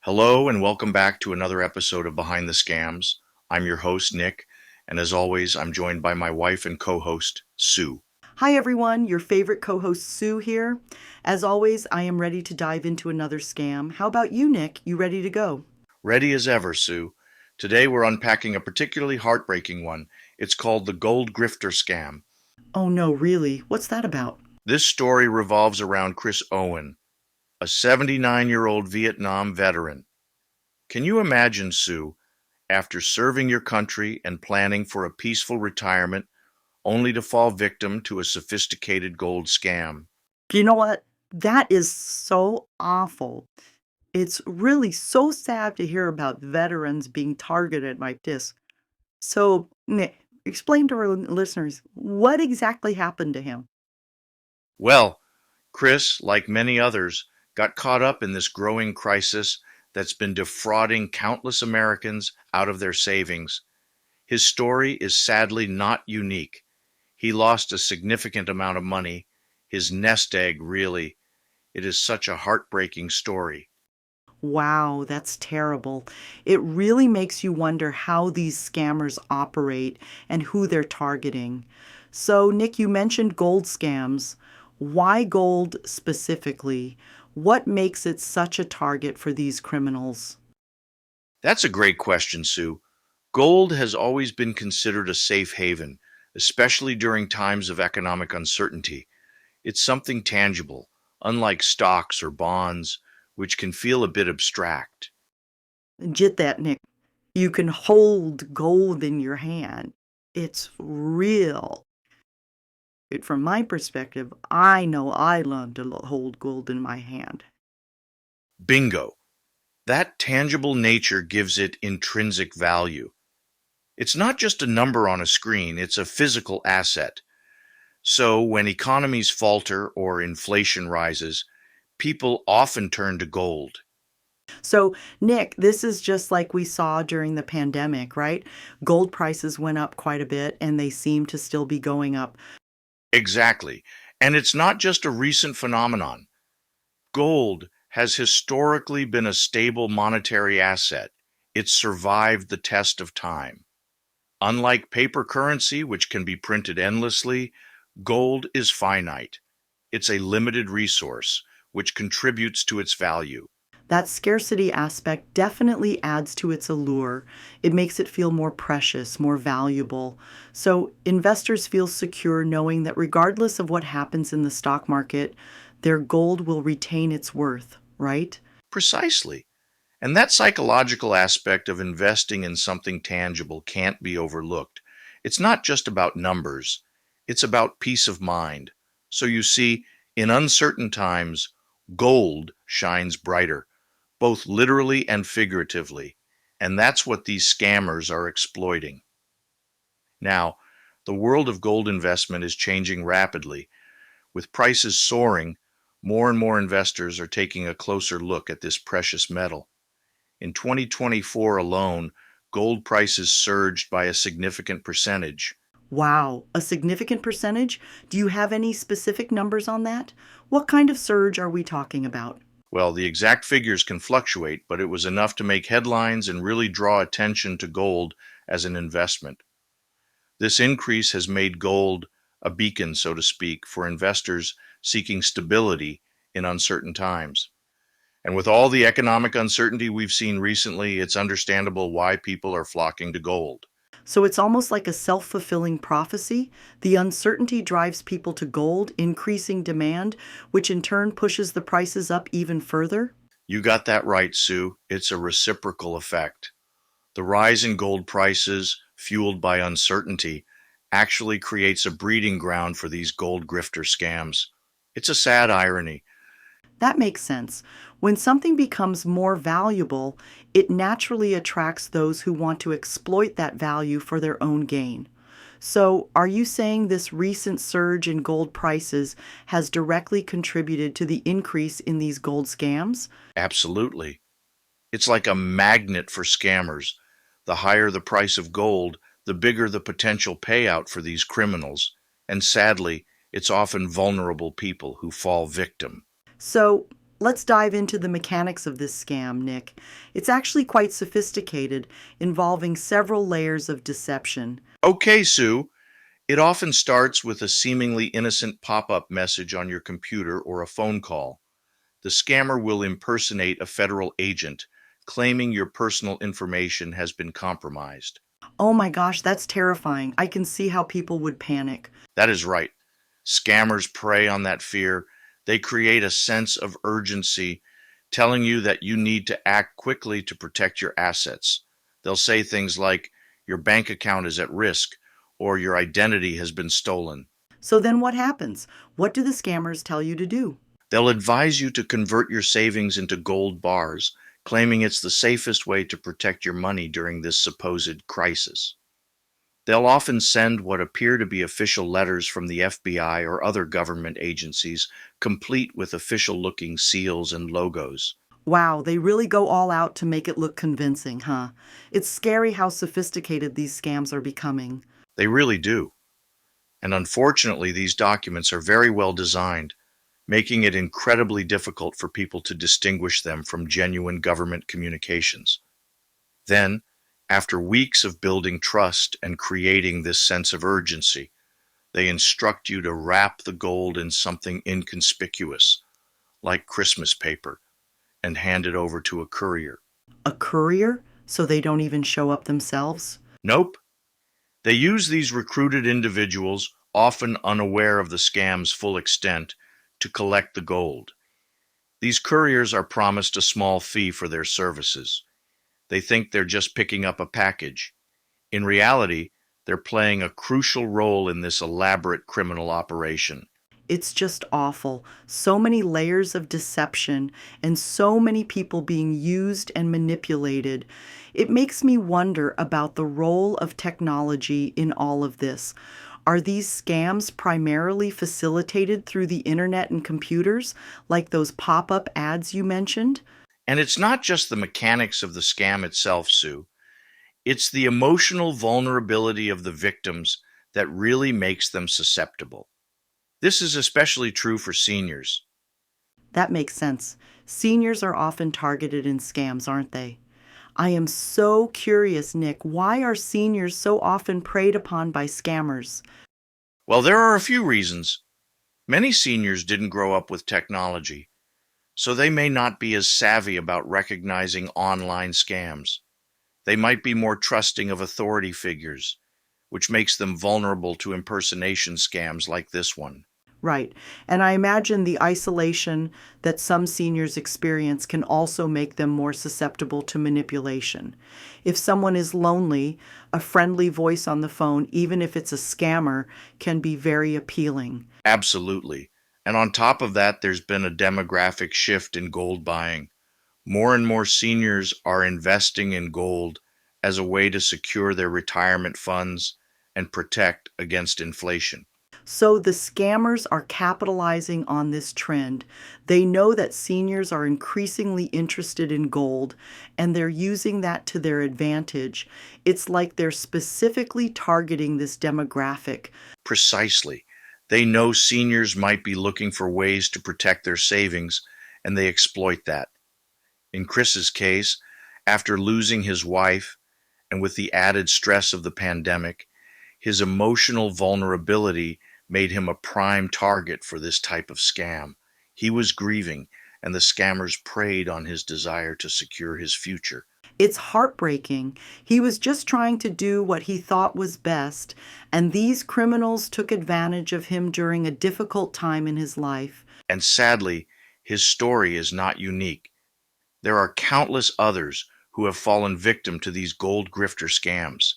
Hello and welcome back to another episode of Behind the Scams. I'm your host, Nick, and as always, I'm joined by my wife and co-host, Sue. Hi, everyone. Your favorite co host, Sue, here. As always, I am ready to dive into another scam. How about you, Nick? You ready to go? Ready as ever, Sue. Today we're unpacking a particularly heartbreaking one. It's called the Gold Grifter Scam. Oh, no, really? What's that about? This story revolves around Kris Owen, a 79-year-old Vietnam veteran. Can you imagine, Sue, after serving your country and planning for a peaceful retirement, only to fall victim to a sophisticated gold scam? You know what? That is so awful. It's really so sad to hear about veterans being targeted like this. So, Nick, explain to our listeners what exactly happened to him. Well, Kris, like many others, got caught up in this growing crisis that's been defrauding countless Americans out of their savings. His story is sadly not unique. He lost a significant amount of money, his nest egg, really. It is such a heartbreaking story. Wow, that's terrible. It really makes you wonder how these scammers operate and who they're targeting. So, Nick, you mentioned gold scams. Why gold specifically? What makes it such a target for these criminals? That's a great question, Sue. Gold has always been considered a safe haven, especially during times of economic uncertainty. It's something tangible, unlike stocks or bonds, which can feel a bit abstract. Get that, Nick. You can hold gold in your hand. It's real. From my perspective, I know I love to hold gold in my hand. Bingo. That tangible nature gives it intrinsic value. It's not just a number on a screen, it's a physical asset. So when economies falter or inflation rises, people often turn to gold. So, Nick, this is just like we saw during the pandemic, right? Gold prices went up quite a bit and they seem to still be going up. Exactly. And it's not just a recent phenomenon. Gold has historically been a stable monetary asset. It's survived the test of time. Unlike paper currency, which can be printed endlessly, gold is finite. It's a limited resource, which contributes to its value. That scarcity aspect definitely adds to its allure. It makes it feel more precious, more valuable. So investors feel secure knowing that regardless of what happens in the stock market, their gold will retain its worth, right? Precisely. And that psychological aspect of investing in something tangible can't be overlooked. It's not just about numbers, it's about peace of mind. So you see, in uncertain times, gold shines brighter, both literally and figuratively. And that's what these scammers are exploiting. Now, the world of gold investment is changing rapidly. With prices soaring, more and more investors are taking a closer look at this precious metal. In 2024 alone, gold prices surged by a significant percentage. Wow, a significant percentage? Do you have any specific numbers on that? What kind of surge are we talking about? Well, the exact figures can fluctuate, but it was enough to make headlines and really draw attention to gold as an investment. This increase has made gold a beacon, so to speak, for investors seeking stability in uncertain times. And with all the economic uncertainty we've seen recently, it's understandable why people are flocking to gold. So it's almost like a self fulfilling prophecy. The uncertainty drives people to gold, increasing demand, which in turn pushes the prices up even further. You got that right, Sue. It's a reciprocal effect. The rise in gold prices, fueled by uncertainty, actually creates a breeding ground for these gold grifter scams. It's a sad irony. That makes sense. When something becomes more valuable, it naturally attracts those who want to exploit that value for their own gain. So, are you saying this recent surge in gold prices has directly contributed to the increase in these gold scams? Absolutely. It's like a magnet for scammers. The higher the price of gold, the bigger the potential payout for these criminals. And sadly, it's often vulnerable people who fall victim. So, Let's dive into the mechanics of this scam, Nick. It's actually quite sophisticated, involving several layers of deception. Okay, Sue. It often starts with a seemingly innocent pop up message on your computer or a phone call. The scammer will impersonate a federal agent, claiming your personal information has been compromised. Oh my gosh, that's terrifying. I can see how people would panic. That is right. Scammers prey on that fear. They create a sense of urgency, telling you that you need to act quickly to protect your assets. They'll say things like, your bank account is at risk, or your identity has been stolen. So then what happens? What do the scammers tell you to do? They'll advise you to convert your savings into gold bars, claiming it's the safest way to protect your money during this supposed crisis. They'll often send what appear to be official letters from the FBI or other government agencies, complete with official looking seals and logos. Wow, they really go all out to make it look convincing, huh? It's scary how sophisticated these scams are becoming. They really do. And unfortunately, these documents are very well designed, making it incredibly difficult for people to distinguish them from genuine government communications. Then, after weeks of building trust and creating this sense of urgency, they instruct you to wrap the gold in something inconspicuous, like Christmas paper, and hand it over to a courier. A courier? So they don't even show up themselves? Nope. They use these recruited individuals, often unaware of the scam's full extent, to collect the gold. These couriers are promised a small fee for their services. They think they're just picking up a package. In reality, they're playing a crucial role in this elaborate criminal operation. It's just awful. So many layers of deception and so many people being used and manipulated. It makes me wonder about the role of technology in all of this. Are these scams primarily facilitated through the internet and computers, like those pop up ads you mentioned? And it's not just the mechanics of the scam itself, Sue. It's the emotional vulnerability of the victims that really makes them susceptible. This is especially true for seniors. That makes sense. Seniors are often targeted in scams, aren't they? I am so curious, Nick. Why are seniors so often preyed upon by scammers? Well, there are a few reasons. Many seniors didn't grow up with technology, so they may not be as savvy about recognizing online scams. They might be more trusting of authority figures, which makes them vulnerable to impersonation scams like this one. Right. And I imagine the isolation that some seniors experience can also make them more susceptible to manipulation. If someone is lonely, a friendly voice on the phone, even if it's a scammer, can be very appealing. Absolutely. And on top of that, there's been a demographic shift in gold buying. More and more seniors are investing in gold as a way to secure their retirement funds and protect against inflation. So the scammers are capitalizing on this trend. They know that seniors are increasingly interested in gold and they're using that to their advantage. It's like they're specifically targeting this demographic. Precisely. They know seniors might be looking for ways to protect their savings, and they exploit that. In Chris's case, after losing his wife and with the added stress of the pandemic, his emotional vulnerability made him a prime target for this type of scam. He was grieving, and the scammers preyed on his desire to secure his future. It's heartbreaking. He was just trying to do what he thought was best, and these criminals took advantage of him during a difficult time in his life. And sadly, his story is not unique. There are countless others who have fallen victim to these gold grifter scams.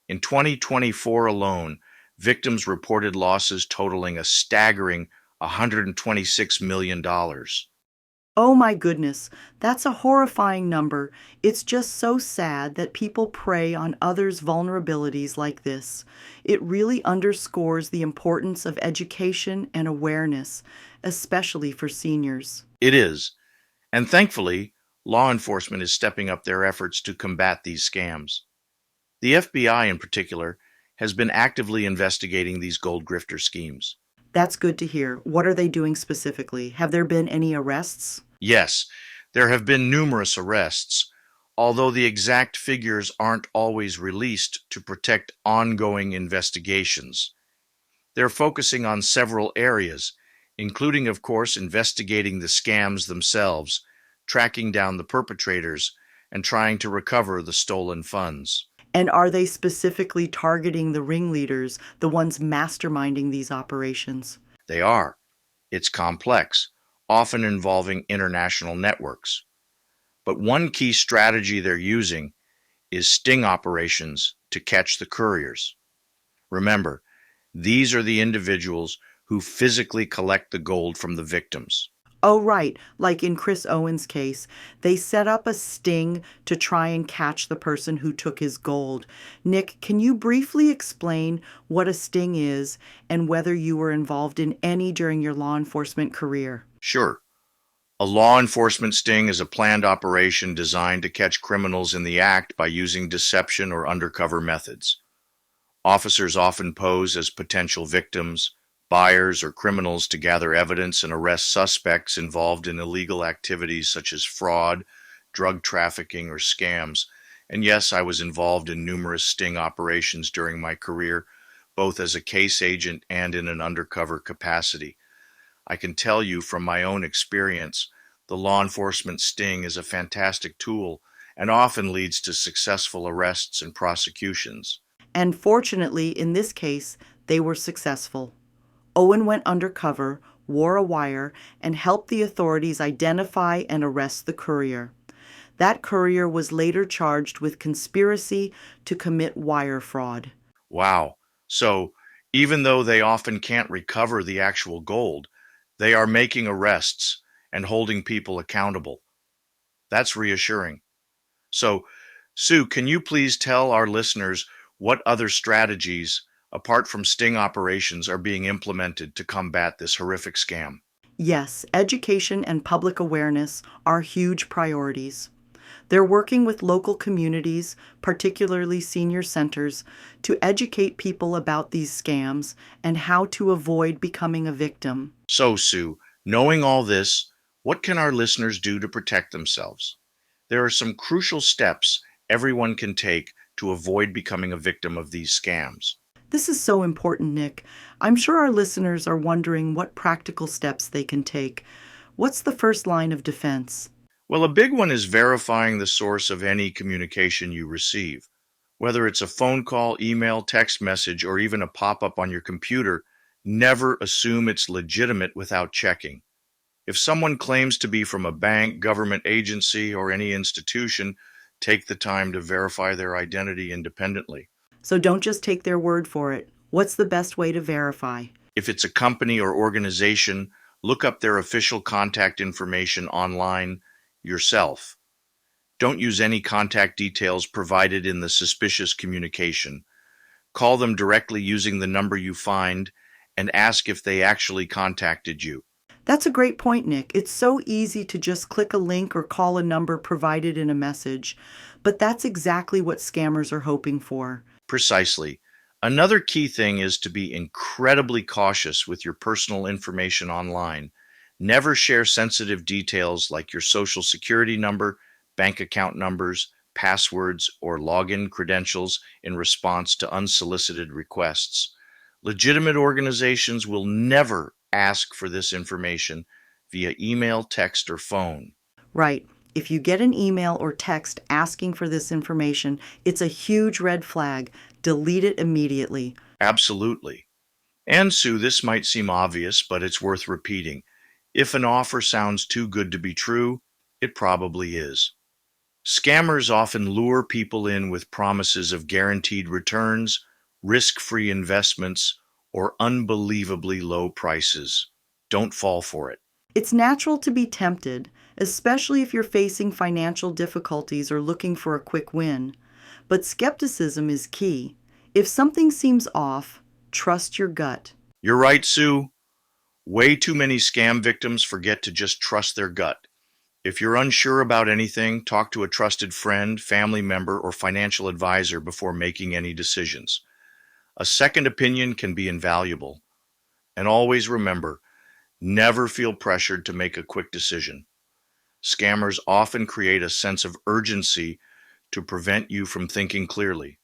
In 2024 alone, victims reported losses totaling a staggering $126 million. Oh my goodness, that's a horrifying number. It's just so sad that people prey on others' vulnerabilities like this. It really underscores the importance of education and awareness, especially for seniors. It is, and thankfully, law enforcement is stepping up their efforts to combat these scams. The FBI, in particular, has been actively investigating these gold grifter schemes. That's good to hear. What are they doing specifically? Have there been any arrests? Yes, there have been numerous arrests, although the exact figures aren't always released to protect ongoing investigations. They're focusing on several areas, including, of course, investigating the scams themselves, tracking down the perpetrators, and trying to recover the stolen funds. And are they specifically targeting the ringleaders, the ones masterminding these operations? They are. It's complex, often involving international networks. But one key strategy they're using is sting operations to catch the couriers. Remember, these are the individuals who physically collect the gold from the victims. Oh, right. Like in Kris Owen's case, they set up a sting to try and catch the person who took his gold. Nick, can you briefly explain what a sting is and whether you were involved in any during your law enforcement career? Sure, a law enforcement sting is a planned operation designed to catch criminals in the act by using deception or undercover methods. Officers often pose as potential victims, buyers, or criminals to gather evidence and arrest suspects involved in illegal activities such as fraud, drug trafficking, or scams. And yes, I was involved in numerous sting operations during my career, both as a case agent and in an undercover capacity. I can tell you from my own experience, the law enforcement sting is a fantastic tool and often leads to successful arrests and prosecutions. And fortunately, in this case, they were successful. Owen went undercover, wore a wire, and helped the authorities identify and arrest the courier. That courier was later charged with conspiracy to commit wire fraud. Wow. So, even though they often can't recover the actual gold, they are making arrests and holding people accountable. That's reassuring. So, Sue, can you please tell our listeners what other strategies, apart from sting operations, are being implemented to combat this horrific scam? Yes, education and public awareness are huge priorities. They're working with local communities, particularly senior centers, to educate people about these scams and how to avoid becoming a victim. So, Sue, knowing all this, what can our listeners do to protect themselves? There are some crucial steps everyone can take to avoid becoming a victim of these scams. This is so important, Nick. I'm sure our listeners are wondering what practical steps they can take. What's the first line of defense? Well, a big one is verifying the source of any communication you receive. Whether it's a phone call, email, text message, or even a pop up on your computer, never assume it's legitimate without checking. If someone claims to be from a bank, government agency, or any institution, take the time to verify their identity independently. So don't just take their word for it. What's the best way to verify? If it's a company or organization, look up their official contact information online yourself. Don't use any contact details provided in the suspicious communication. Call them directly using the number you find and ask if they actually contacted you. That's a great point, Nick. It's so easy to just click a link or call a number provided in a message, but that's exactly what scammers are hoping for. Precisely. Another key thing is to be incredibly cautious with your personal information online. Never share sensitive details like your social security number, bank account numbers, passwords, or login credentials in response to unsolicited requests. Legitimate organizations will never ask for this information via email, text, or phone. Right. If you get an email or text asking for this information, it's a huge red flag. Delete it immediately. Absolutely. And Sue, this might seem obvious, but it's worth repeating. If an offer sounds too good to be true, it probably is. Scammers often lure people in with promises of guaranteed returns, risk-free investments, or unbelievably low prices. Don't fall for it. It's natural to be tempted, especially if you're facing financial difficulties or looking for a quick win. But skepticism is key. If something seems off, trust your gut. You're right, Sue. Way too many scam victims forget to just trust their gut. If you're unsure about anything, talk to a trusted friend, family member, or financial advisor before making any decisions. A second opinion can be invaluable. And always remember, never feel pressured to make a quick decision. Scammers often create a sense of urgency to prevent you from thinking clearly.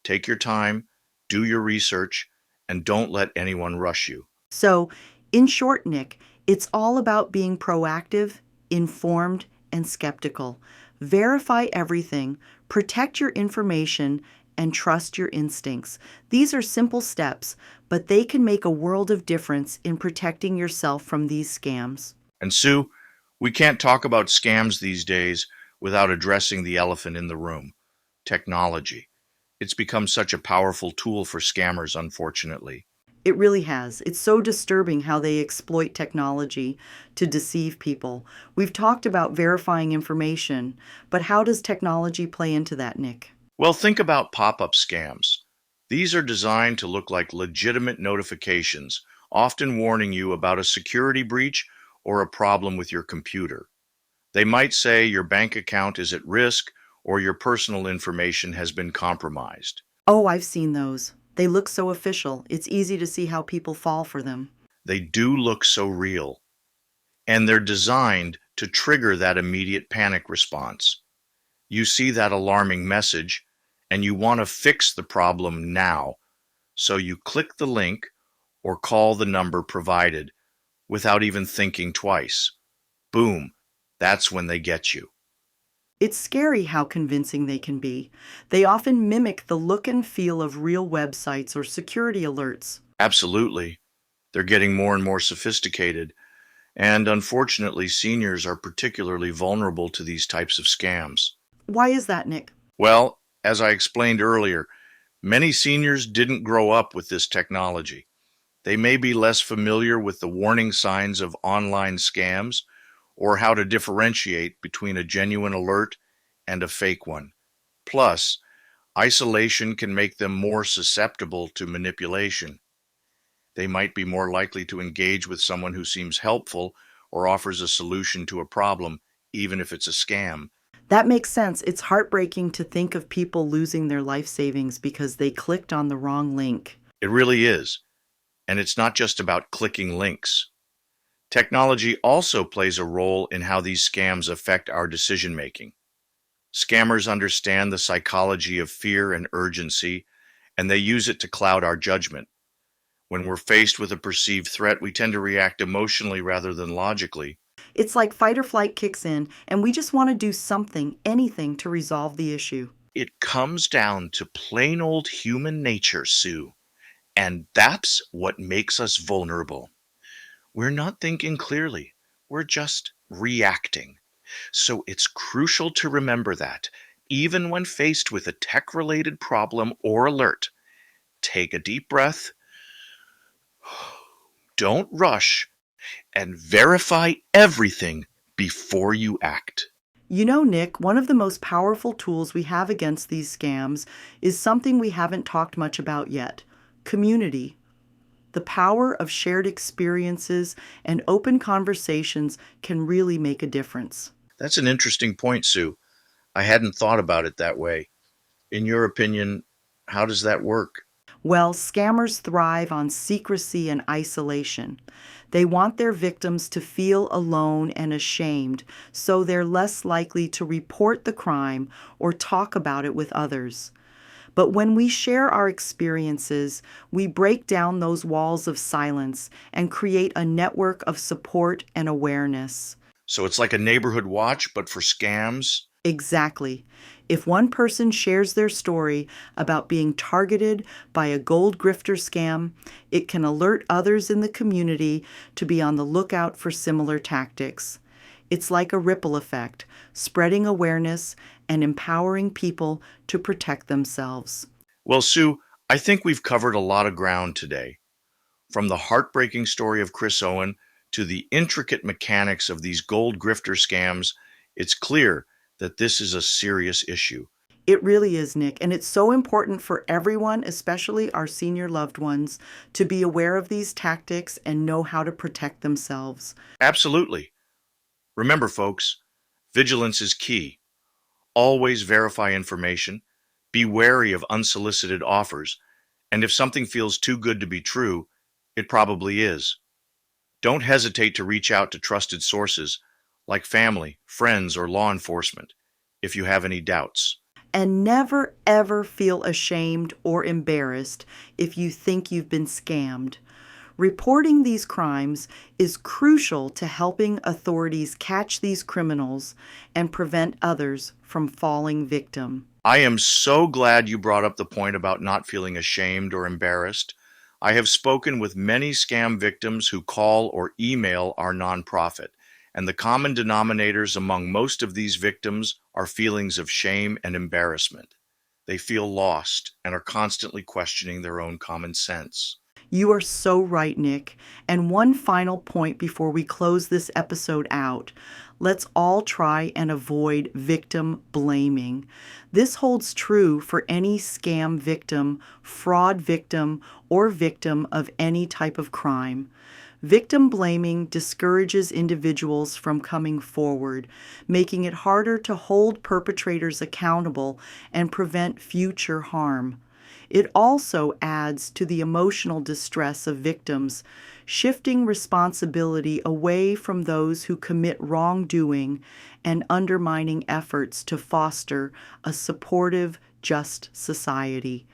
Take your time, do your research, and don't let anyone rush you. So, in short, Nick, it's all about being proactive, informed, and skeptical. Verify everything, protect your information, and trust your instincts. These are simple steps, but they can make a world of difference in protecting yourself from these scams. And Sue, we can't talk about scams these days without addressing the elephant in the room: technology. It's become such a powerful tool for scammers, unfortunately. It really has. It's so disturbing how they exploit technology to deceive people. We've talked about verifying information, but how does technology play into that, Nick? Well, think about pop-up scams. These are designed to look like legitimate notifications, often warning you about a security breach or a problem with your computer. They might say your bank account is at risk or your personal information has been compromised. Oh, I've seen those. They look so official. It's easy to see how people fall for them. They do look so real, and they're designed to trigger that immediate panic response. You see that alarming message, and you want to fix the problem now, so you click the link or call the number provided without even thinking twice. Boom, that's when they get you. It's scary how convincing they can be. They often mimic the look and feel of real websites or security alerts. Absolutely. They're getting more and more sophisticated, and unfortunately, seniors are particularly vulnerable to these types of scams. Why is that, Nick? Well, as I explained earlier, many seniors didn't grow up with this technology. They may be less familiar with the warning signs of online scams or how to differentiate between a genuine alert and a fake one. Plus, isolation can make them more susceptible to manipulation. They might be more likely to engage with someone who seems helpful or offers a solution to a problem, even if it's a scam. That makes sense. It's heartbreaking to think of people losing their life savings because they clicked on the wrong link. It really is. And it's not just about clicking links. Technology also plays a role in how these scams affect our decision making. Scammers understand the psychology of fear and urgency, and they use it to cloud our judgment. When we're faced with a perceived threat, we tend to react emotionally rather than logically. It's like fight or flight kicks in, and we just want to do something, anything to resolve the issue. It comes down to plain old human nature, Sue, and that's what makes us vulnerable. We're not thinking clearly, we're just reacting. So it's crucial to remember that, even when faced with a tech-related problem or alert, take a deep breath, don't rush, and verify everything before you act. You know, Nick, one of the most powerful tools we have against these scams is something we haven't talked much about yet: community. The power of shared experiences and open conversations can really make a difference. That's an interesting point, Sue. I hadn't thought about it that way. In your opinion, how does that work? Well, scammers thrive on secrecy and isolation. They want their victims to feel alone and ashamed, so they're less likely to report the crime or talk about it with others. But when we share our experiences, we break down those walls of silence and create a network of support and awareness. So it's like a neighborhood watch, but for scams? Exactly. If one person shares their story about being targeted by a gold grifter scam, it can alert others in the community to be on the lookout for similar tactics. It's like a ripple effect, spreading awareness and empowering people to protect themselves. Well, Sue, I think we've covered a lot of ground today. From the heartbreaking story of Kris Owen to the intricate mechanics of these gold grifter scams, it's clear that this is a serious issue. It really is, Nick, and it's so important for everyone, especially our senior loved ones, to be aware of these tactics and know how to protect themselves. Absolutely. Remember, folks, vigilance is key. Always verify information, be wary of unsolicited offers, and if something feels too good to be true, it probably is. Don't hesitate to reach out to trusted sources like family, friends, or law enforcement, if you have any doubts. And never ever feel ashamed or embarrassed if you think you've been scammed. Reporting these crimes is crucial to helping authorities catch these criminals and prevent others from falling victim. I am so glad you brought up the point about not feeling ashamed or embarrassed. I have spoken with many scam victims who call or email our nonprofit, and the common denominators among most of these victims are feelings of shame and embarrassment. They feel lost and are constantly questioning their own common sense. You are so right, Nick. And one final point before we close this episode out. Let's all try and avoid victim blaming. This holds true for any scam victim, fraud victim, or victim of any type of crime. Victim blaming discourages individuals from coming forward, making it harder to hold perpetrators accountable and prevent future harm. It also adds to the emotional distress of victims, shifting responsibility away from those who commit wrongdoing and undermining efforts to foster a supportive, just society.